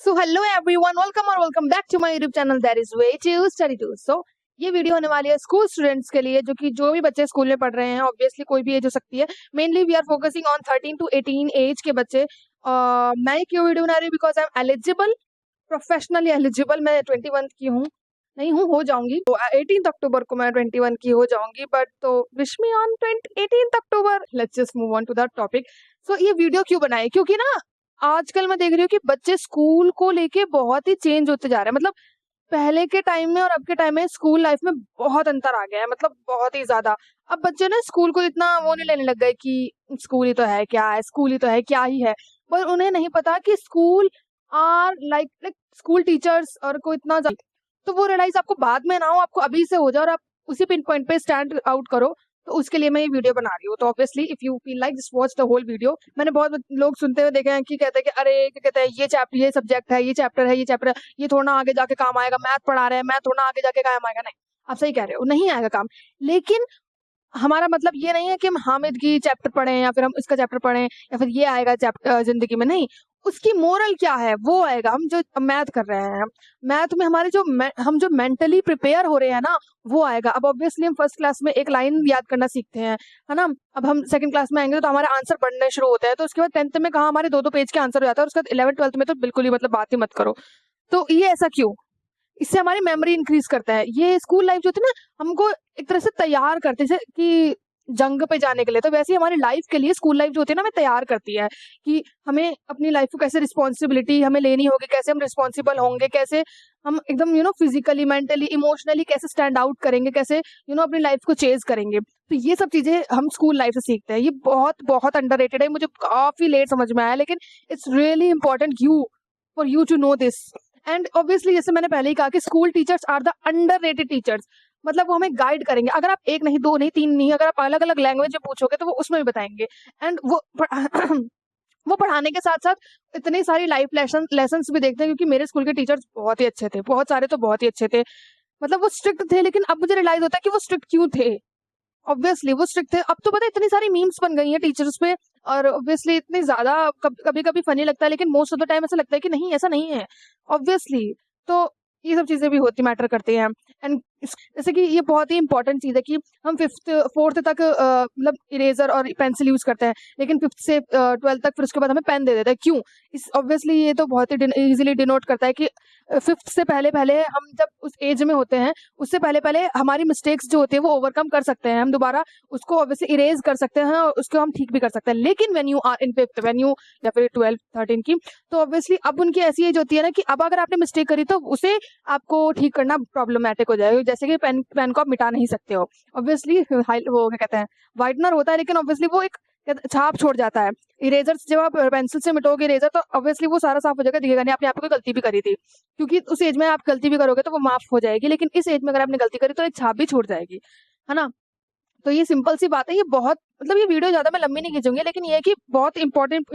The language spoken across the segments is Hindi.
सो हेलो एवरीवन, वेलकम और welcome back to my YouTube channel that is way to study too. So ये वीडियो होने वाली है स्कूल स्टूडेंट्स के लिए, जो भी बच्चे स्कूल में पढ़ रहे हैं। ऑब्वियसली कोई भी एज हो सकती है। Mainly we are focusing on 13 to 18 age के बच्चे। मैं क्यों वीडियो बना रही हूँ? Because I am eligible, professionally eligible. मैं 21 की हूँ, नहीं हूँ, हो जाऊंगी। तो 18 अक्टूबर को मैं 21 की हो जाऊंगी। बट तो wish me on 18 October. Let's just move on to that topic. So ये वीडियो क्यों बनाई? क्योंकि ना आजकल मैं देख रही हूँ कि बच्चे स्कूल को लेके बहुत ही चेंज होते जा रहे हैं। मतलब पहले के टाइम में और अब के टाइम में स्कूल लाइफ में बहुत अंतर आ गया है, मतलब बहुत ही ज्यादा। अब बच्चे ना स्कूल को इतना वो नहीं लेने लग गए कि स्कूल ही तो है क्या है, स्कूल ही तो है क्या ही है। पर उन्हें नहीं पता कि school are like school teachers और को इतना तो वो रियलाइज आपको बाद में ना हो, आपको अभी से हो जाए और आप उसी पिन पॉइंट पे स्टैंड आउट करो। तो उसके लिए मैं ये वीडियो बना रही हूँ। तो obviously if you feel like just watch the whole video. मैंने बहुत लोग सुनते हुए देखे हैं कि कहते हैं कि अरे क्या कहते हैं, ये चैप्टर, ये सब्जेक्ट है, ये चैप्टर है, ये चैप्टर है, ये थोड़ा आगे जाके काम आएगा। मैथ पढ़ा रहे हैं, मैथ थोड़ा आगे जाके काम आएगा। नहीं, आप सही कह रहे हो, नहीं आएगा काम। लेकिन हमारा मतलब ये नहीं है कि हम हामिद की चैप्टर पढ़ें या फिर हम इसका चैप्टर पढ़ें या फिर ये आएगा चैप्टर जिंदगी में। नहीं, उसकी मोरल क्या है वो आएगा। हम जो मैथ कर रहे हैं, मैथ में हमारे हम जो मेंटली प्रिपेयर हो रहे हैं ना, वो आएगा। अब ऑब्वियसली हम फर्स्ट क्लास में एक लाइन याद करना सीखते हैं, है ना। अब हम सेकंड क्लास में आएंगे तो हमारे आंसर बढ़ने शुरू होते हैं। तो उसके बाद 10th में कहा हमारे 2-2 पेज के आंसर हो जाता है, और उसके बाद 11th 12th में तो बिल्कुल ही मतलब बात ही मत करो। तो ये ऐसा क्यों? इससे हमारी मेमोरी इंक्रीज करता है। ये स्कूल लाइफ जो थी ना, हमको एक तरह से तैयार करते थे कि जंग पे जाने के लिए। तो वैसे ही हमारी लाइफ के लिए स्कूल लाइफ जो होती है ना, हमें तैयार करती है कि हमें अपनी लाइफ को कैसे रिस्पॉन्सिबिलिटी हमें लेनी होगी, कैसे हम रिस्पॉन्सिबल होंगे, कैसे हम एकदम फिजिकली, मेंटली, इमोशनली कैसे स्टैंड आउट करेंगे, कैसे अपनी लाइफ को चेज करेंगे। तो ये सब चीजें हम स्कूल लाइफ से सीखते हैं। ये बहुत बहुत अंडररेटेड है, मुझे काफी लेट समझ में आया, लेकिन it's really important for you to know this. And obviously जैसे मैंने पहले ही कहा कि school teachers are the underrated teachers. मतलब वो हमें गाइड करेंगे। अगर आप एक नहीं, दो नहीं, तीन नहीं, अगर आप अलग अलग लैंग्वेज में पूछोगे तो वो उसमें भी बताएंगे। एंड वो वो पढ़ाने के साथ साथ इतनी सारी लाइफ लेसन्स भी देखते हैं। क्योंकि मेरे स्कूल के टीचर्स बहुत ही अच्छे थे, बहुत सारे तो बहुत ही अच्छे थे। मतलब वो स्ट्रिक्ट थे, लेकिन अब मुझे रियलाइज होता है कि वो स्ट्रिक्ट क्यों थे। ऑब्वियसली वो स्ट्रिक्ट थे। अब तो पता है इतनी सारी मीम्स बन गई हैं टीचर्स पे, और ऑब्वियसली इतनी ज्यादा कभी कभी फनी लगता है, लेकिन मोस्ट ऑफ द टाइम ऐसा लगता है कि नहीं, ऐसा नहीं है। ऑब्वियसली तो ये सब चीजें भी होती मैटर करती हैं। एंड जैसे कि ये बहुत ही इंपॉर्टेंट चीज है कि हम 4th तक मतलब इरेजर और पेंसिल यूज करते हैं, लेकिन 5th से 12th तक फिर उसके बाद हमें पेन दे देते हैं। क्यों? इस ऑब्वियसली ये तो बहुत ही इजीली डिनोट करता है कि 5th से पहले पहले हम जब उस एज में होते हैं, उससे पहले पहले हमारी मिस्टेक्स जो होती है वो ओवरकम कर सकते हैं। हम दोबारा उसको ऑब्वियसली इरेज कर सकते हैं और उसको हम ठीक भी कर सकते हैं। लेकिन when you are in 5th, when you या फिर 12 13 की, तो ऑब्वियसली अब उनकी ऐसी एज होती है ना कि अब अगर आपने मिस्टेक करी तो उसे आपको ठीक करना प्रॉब्लमेटिक हो जाएगा। जैसे कि पेन को आप मिटा नहीं सकते हो। ऑब्वियसली वो क्या कहते हैं, वाइटनर होता है, लेकिन ऑब्वियसली वो एक छाप छोड़ जाता है। इरेजर जब आप पेंसिल से मिटोगे इरेजर, तो ऑब्वियसली वो सारा साफ हो जाएगा, दिखेगा नहीं आपने यहाँ पे कोई गलती भी करी थी। क्योंकि उस एज में आप गलती भी करोगे तो वो माफ हो जाएगी, लेकिन इस एज में अगर आपने गलती करी तो एक छाप भी छूट जाएगी, है ना। तो ये सिंपल सी बात है। ये बहुत मतलब ये वीडियो ज्यादा मैं लंबी नहीं खींचूंगी, लेकिन ये है कि बहुत इंपॉर्टेंट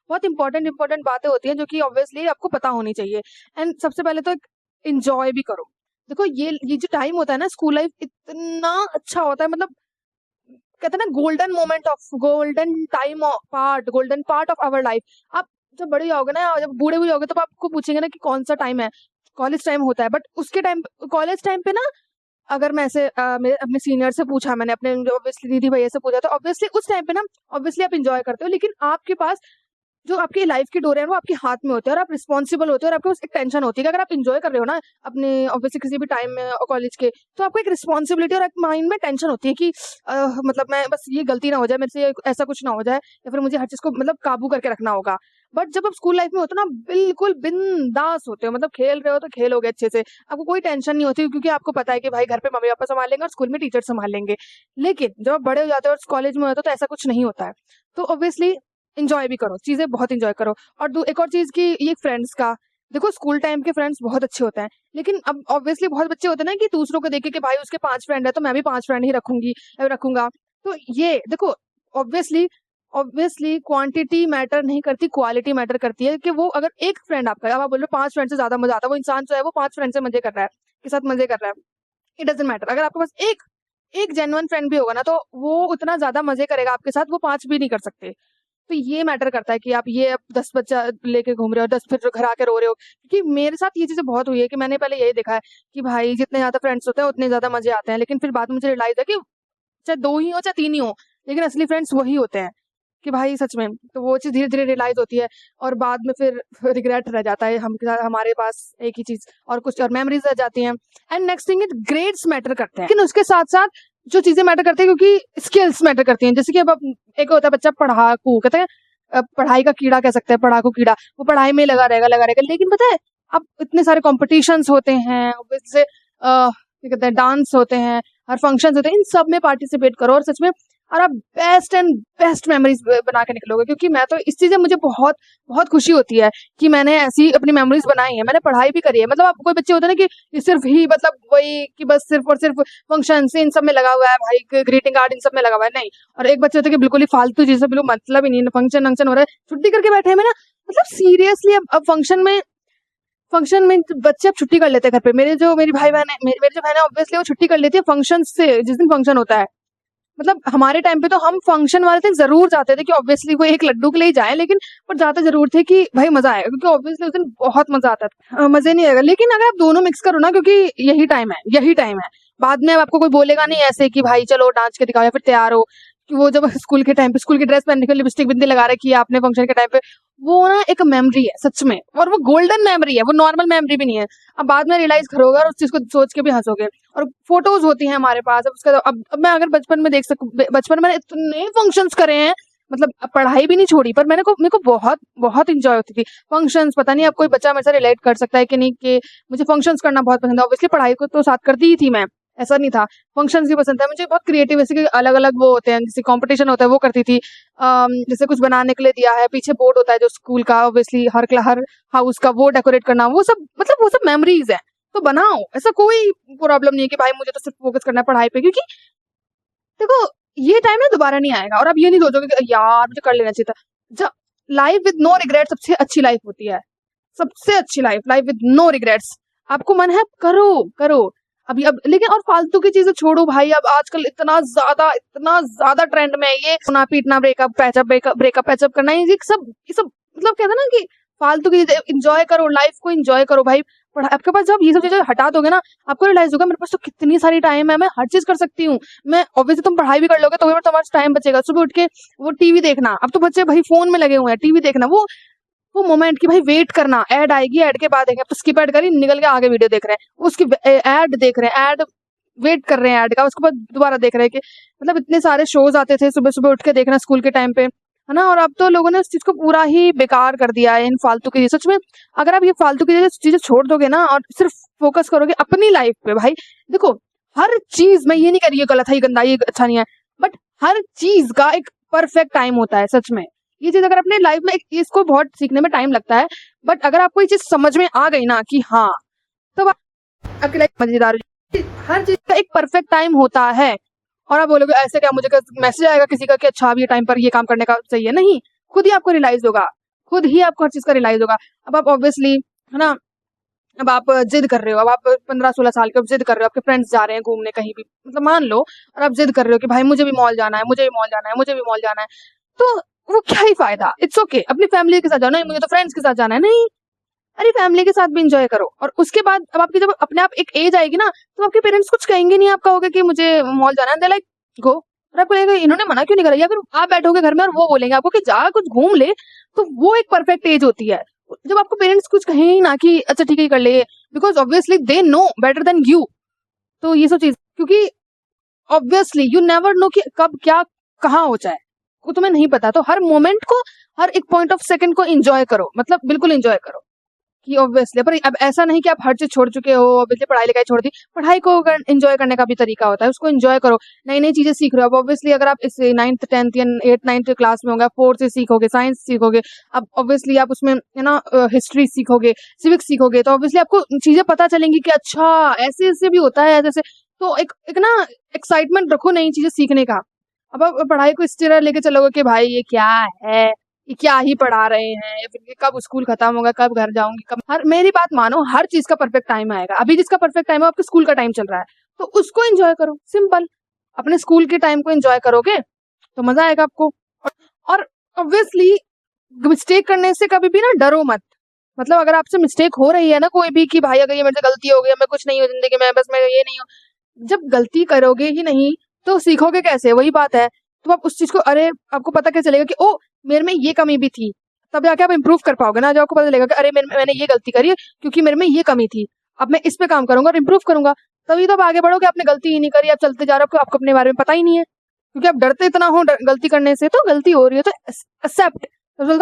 बातें होती हैं जो कि ऑब्वियसली आपको पता होनी चाहिए। एंड सबसे पहले तो एंजॉय भी करो। देखो ये जो टाइम होता है ना, स्कूल लाइफ इतना अच्छा होता है। मतलब कहते हैं ना, golden part of our life. आप जब बड़े जाओगे ना, जब बूढ़े भी जाओगे, तो आपको पूछेंगे ना कि कौन सा टाइम है। कॉलेज टाइम होता है। बट उसके टाइम, कॉलेज टाइम पे ना, अगर मैं ऐसे मेरे अपने सीनियर से पूछा, मैंने अपने ऑब्वियसली दीदी भैया से पूछा, तो ऑब्वियसली उस टाइम पे ना ऑब्वियसली आप इंजॉय करते हो। लेकिन आपके पास जो आपकी लाइफ की डोर है वो आपके हाथ में होते हैं, और आप रिस्पॉन्सिबल होते हो, और आपके पास एक टेंशन होती है कि अगर आप इंजॉय कर रहे हो ना अपने ऑब्वियसली किसी भी टाइम में कॉलेज के, तो आपको एक रिस्पॉन्सिबिलिटी और एक माइंड में टेंशन होती है कि मतलब मैं बस ये गलती ना हो जाए मेरे से, ऐसा कुछ ना हो जाए, या फिर मुझे हर चीज को मतलब काबू करके रखना होगा। बट जब आप स्कूल लाइफ में होते हो ना, बिल्कुल बिंदास होते हो। मतलब खेल रहे हो तो खेलोगे अच्छे से, आपको कोई टेंशन नहीं होती, क्योंकि आपको पता है कि भाई घर पे मम्मी पापा संभाल लेंगे और स्कूल में टीचर संभाल लेंगे। लेकिन जब आप बड़े हो जाते हो और कॉलेज में होते हो तो ऐसा कुछ नहीं होता है। तो ऑब्वियसली इंजॉय भी करो, चीजें बहुत इंजॉय करो। और एक और चीज की, ये फ्रेंड्स का देखो, स्कूल टाइम के फ्रेंड्स बहुत अच्छे होते हैं, लेकिन अब ऑब्वियसली बहुत बच्चे होते हैं ना कि दूसरों को देखे कि भाई उसके 5 फ्रेंड है तो मैं भी 5 फ्रेंड ही रखूंगा। तो ये देखो, ऑब्वियसली ऑब्वियसली क्वांटिटी मैटर नहीं करती, क्वालिटी मैटर करती है। कि वो अगर एक फ्रेंड आपका है, अब आप बोल रहे हो 5 फ्रेंड से ज्यादा मजा आता है, वो इंसान जो है वो 5 फ्रेंड से मजे कर रहा है, के साथ मजे कर रहा है, इट डजेंट मैटर। अगर आपके पास एक एक जेन्युइन फ्रेंड भी होगा ना, तो वो उतना ज्यादा मजे करेगा आपके साथ, वो 5 भी नहीं कर सकते। तो ये मैटर करता है कि आप ये अब 10 बच्चा लेके घूम रहे हो, 10 फिर घर आके रो रहे हो। क्योंकि मेरे साथ ये चीज़ें बहुत हुई है कि मैंने पहले यही देखा है कि भाई जितने ज़्यादा फ्रेंड्स होते हैं उतने ज़्यादा मज़े आते हैं। लेकिन फिर बाद में मुझे रियलाइज़ है कि चाहे 2 ही हो चाहे 3 ही हो, लेकिन असली फ्रेंड्स वही होते हैं कि भाई सच में। तो वो चीज़ धीरे-धीरे रियलाइज़ होती है और बाद में फिर रिग्रेट रह जाता है हमारे पास एक ही चीज़ और कुछ और मेमोरीज़ रह जाती हैं। And next thing is grades matter करते हैं। लेकिन उसके साथ-साथ जो चीज़ें मैटर करती हैं क्योंकि स्किल्स मैटर करती हैं। जैसे कि अब एक होता है बच्चा पढ़ाकू, कहते हैं पढ़ाई का कीड़ा कह सकते हैं, पढ़ाकू कीड़ा। वो पढ़ाई में लगा रहेगा। लेकिन पता है अब इतने सारे कॉम्पिटिशंस होते हैं, जैसे क्या कहते हैं डांस होते हैं, हर फंक्शंस होते हैं, इन सब में पार्टिसिपेट करो और सच में और आप बेस्ट एंड बेस्ट मेमोरीज बना के निकलोगे। क्योंकि मैं तो इस चीज़ से मुझे बहुत बहुत खुशी होती है कि मैंने ऐसी अपनी मेमोरीज बनाई है। मैंने पढ़ाई भी करी है। मतलब आप कोई बच्चे होते हैं ना कि सिर्फ ही मतलब वही कि बस सिर्फ और सिर्फ फंक्शन इन सब में लगा हुआ है भाई, ग्रीटिंग कार्ड इन सब में लगा हुआ है, नहीं। और एक बच्चे होते हैं कि बिल्कुल ही फालतू चीज़ से बिल्कुल मतलब ही नहीं, फंक्शन वंक्शन हो रहा है, छुट्टी करके बैठे हैं ना। मतलब सीरियसली अब फंक्शन में बच्चे अब छुट्टी कर लेते हैं घर पे। मेरी जो बहन है ऑब्वियसली वो छुट्टी कर लेती है फंक्शन से, जिस दिन फंक्शन होता है। मतलब हमारे टाइम पे तो हम फंक्शन वाले दिन जरूर जाते थे कि ऑब्वियसली कोई एक लड्डू के लिए जाए, लेकिन पर जाते जरूर थे कि भाई मजा आएगा, क्योंकि ऑब्वियसली उस दिन बहुत मजा आता था। मजे नहीं आएगा, लेकिन अगर आप दोनों मिक्स करो ना, क्योंकि यही टाइम है। बाद में अब आपको कोई बोलेगा नहीं ऐसे कि भाई चलो डांस के दिखाओ या फिर तैयार हो। कि वो जब स्कूल के टाइम पे स्कूल की ड्रेस पहनने के लिपस्टिक बिंदी लगा रखी है आपने फंक्शन के टाइम पे, वो ना एक मेमोरी है सच में, और वो गोल्डन मेमोरी है, वो नॉर्मल मेमोरी भी नहीं है। अब बाद में रियलाइज करोगे और उस चीज को सोच के भी हंसोगे। और फोटोज होती हैं हमारे पास। अब उसका अब मैं अगर बचपन में देख सकूं, बचपन में मैंने इतने फंक्शंस करे हैं, मतलब पढ़ाई भी नहीं छोड़ी, पर मेरे को बहुत बहुत इंजॉय होती थी फंक्शंस। पता नहीं अब कोई बच्चा मेरे से रिलेट कर सकता है कि नहीं, कि मुझे फंक्शंस करना बहुत पसंद है। ऑब्वियसली पढ़ाई को तो साथ करती ही थी मैं, ऐसा नहीं था। फंक्शंस भी पसंद है मुझे, बहुत क्रिएटिव, जैसे कि अलग अलग वो होते हैं, जैसे कंपटीशन होता है वो करती थी। जैसे कुछ बनाने के लिए दिया है, पीछे बोर्ड होता है जो स्कूल का, ऑब्वियसली हर हाउस का, वो डेकोरेट करना, वो सब मतलब वो सब मेमोरीज है। तो बनाओ, ऐसा कोई प्रॉब्लम नहीं है कि भाई मुझे तो सिर्फ फोकस करना है पढ़ाई पे। क्योंकि देखो ये टाइम ना दोबारा नहीं आएगा, और अब ये नहीं सोचोगे कि यार मुझे कर लेना चाहिए था। जब लाइफ विद नो रिग्रेट सबसे अच्छी लाइफ होती है, सबसे अच्छी लाइफ विद नो रिग्रेट्स। आपको मन है करो करो अभी अब, लेकिन और फालतू की चीजें छोड़ो भाई। अब आजकल इतना ज्यादा ट्रेंड में है ये सोना पीटना, ब्रेकअप पैचअप करना, ये सब मतलब कहते हैं ना कि फालतू की चीजें। इंजॉय करो, लाइफ को इंजॉय करो भाई। पर आपके पास जब ये सब चीजें हटा दोगे ना, आपको रियलाइज होगा मेरे पास तो कितनी सारी टाइम है, मैं हर चीज कर सकती हूँ। मैं ऑब्वियसली तुम पढ़ाई भी कर लोगे तो भी तुम्हारा टाइम बचेगा। सुबह उठ के वो टीवी देखना, अब तो बच्चे भाई फोन में लगे हुए हैं, टीवी देखना, वो मोमेंट की भाई वेट करना, ऐड आएगी, ऐड के बाद देखें, तो स्किप ऐड करी, निकल के आगे वीडियो देख रहे हैं, उसकी ऐड देख रहे हैं, ऐड वेट कर रहे हैं ऐड का, उसके बाद दोबारा देख रहे हैं कि मतलब इतने सारे शोज आते थे सुबह सुबह उठ के देखना स्कूल के टाइम पे, है ना। और अब तो लोगों ने उस चीज को पूरा ही बेकार कर दिया है इन फालतू की सच में। अगर आप ये फालतू की चीजें छोड़ दोगे ना और सिर्फ फोकस करोगे अपनी लाइफ पे, भाई देखो हर चीज, मैं ये नहीं कह रही ये गलत है, ये गंदा, ये अच्छा नहीं है, बट हर चीज का एक परफेक्ट टाइम होता है सच में। ये चीज अगर अपने लाइफ में, इसको बहुत सीखने में टाइम लगता है, बट अगर आपको ये चीज समझ में आ गई ना कि हाँ, तो आपकी लाइफ मजेदार। हर चीज का एक परफेक्ट टाइम होता है। और आप बोलोगे ऐसे क्या, मुझे मैसेज आएगा किसी का कि अच्छा अब ये टाइम पर ये काम करने का सही है? नहीं, खुद ही आपको रियलाइज होगा, खुद ही आपको हर चीज का रियलाइज होगा। अब आप ऑब्वियसली, है ना, अब आप जिद कर रहे हो, अब आप 15-16 साल के, अब जिद कर रहे हो, आपके फ्रेंड्स जा रहे हैं घूमने कहीं भी, मतलब मान लो, और आप जिद कर रहे हो कि भाई मुझे भी मॉल जाना है, मुझे भी मॉल जाना है, मुझे भी मॉल जाना है, तो वो क्या ही फायदा। इट्स ओके, अपनी फैमिली के साथ जाओ, नहीं मुझे तो फ्रेंड्स के साथ जाना है, नहीं, अरे फैमिली के साथ भी इंजॉय करो। और उसके बाद अब आपकी जब अपने आप एक एज आएगी ना, तो आपके पेरेंट्स कुछ कहेंगे नहीं, आप कहोगे कि मुझे मॉल जाना है, दे लाइक गो, और आपको लगेगा इन्होंने मना क्यों नहीं करा, या फिर आप बैठोगे घर में और वो बोलेंगे आपको कि जा कुछ घूम ले। तो वो एक परफेक्ट एज होती है जब आपको पेरेंट्स कुछ कहें ही ना कि अच्छा ठीक है कर ले, because obviously they know better than you. तो ये सब चीज, क्योंकि ऑब्वियसली यू नेवर नो कि कब क्या कहाँ हो जाए, को तुम्हें नहीं पता। तो हर मोमेंट को, हर एक पॉइंट ऑफ सेकंड को एंजॉय करो, मतलब बिल्कुल एंजॉय करो कि ऑब्वियसली। पर अब ऐसा नहीं कि आप हर चीज छोड़ चुके हो, ऑब्वियसली पढ़ाई लिखाई छोड़ दी, पढ़ाई को एंजॉय करने का भी तरीका होता है, उसको एंजॉय करो, नई नई चीजें सीख रहे हो। अब ऑब्वियसली अगर आप इस 9th 10th या 8th 9th क्लास में होंगे, 4th से सीखोगे, साइंस सीखोगे, अब ऑब्वियसली आप उसमें, है ना, हिस्ट्री सीखोगे, सिविक्स सीखोगे, तो ऑब्वियसली आपको चीजें पता चलेंगी कि अच्छा ऐसे ऐसे भी होता है, ऐसे। तो एक ना एक्साइटमेंट रखो नई चीजें सीखने का। अब आप पढ़ाई को इस तरह लेके चलोगे कि भाई ये क्या है, ये क्या ही पढ़ा रहे हैं, या फिर कब स्कूल खत्म होगा, कब घर जाऊंगी, कब, मेरी बात मानो, हर चीज का परफेक्ट टाइम आएगा। अभी जिसका परफेक्ट टाइम है आपके स्कूल का टाइम चल रहा है, तो उसको एंजॉय करो, सिंपल। अपने स्कूल के टाइम को एंजॉय करोगे तो मजा आएगा आपको। और ऑब्वियसली मिस्टेक करने से कभी भी ना डरो मत। मतलब अगर आपसे मिस्टेक हो रही है ना कोई भी, कि भाई अगर ये मेरे से गलती हो गई, मैं कुछ नहीं हूँ जिंदगी में, बस मैं ये नहीं हूँ, जब गलती करोगे ही नहीं तो सीखोगे कैसे? वही बात है। तो आप उस चीज को, अरे आपको पता कैसे चलेगा कि ओ मेरे में ये कमी भी थी, तब जाके आप इम्प्रूव कर पाओगे ना। जब आपको पता चलेगा कि अरे मैंने ये गलती करी है क्योंकि मेरे में ये कमी थी, अब मैं इस पे काम करूंगा और इम्प्रूव करूंगा, तभी तो आप आगे बढ़ोगे। आपने गलती ही नहीं करी, आप चलते जा रहे हो, आपको अपने बारे में पता ही नहीं है, क्योंकि आप डरते इतना हो गलती करने से। तो गलती हो रही है तो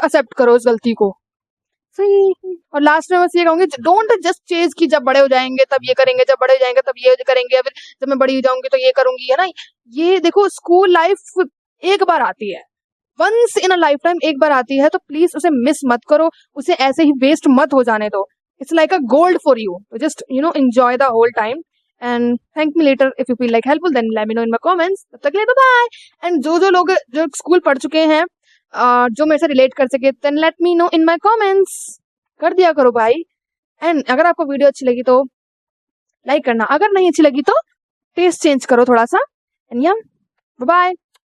एक्सेप्ट करो उस गलती को। सही। और लास्ट में बस ये कहूंगी, डोंट जस्ट चेज कि जब बड़े हो जाएंगे तब ये करेंगे, जब बड़े हो जाएंगे तब ये करेंगे, या फिर जब मैं बड़ी हो जाऊंगी तो ये करूंगी, है ना। ये देखो, स्कूल लाइफ एक बार आती है, once in a lifetime एक बार आती है, तो प्लीज उसे मिस मत करो, उसे ऐसे ही वेस्ट मत हो जाने दो। It's like a gold for you, just enjoy the whole time and thank me later if you feel like helpful, then let me know in my comments. तब तक के लिए बाय बाय। एंड जो लोग जो स्कूल पढ़ चुके हैं, जो मेरे से रिलेट कर सके, then let me know in my comments. कर दिया करो भाई। एंड अगर आपको वीडियो अच्छी लगी तो लाइक करना, अगर नहीं अच्छी लगी तो टेस्ट चेंज करो थोड़ा सा। एंड या बाय बाय।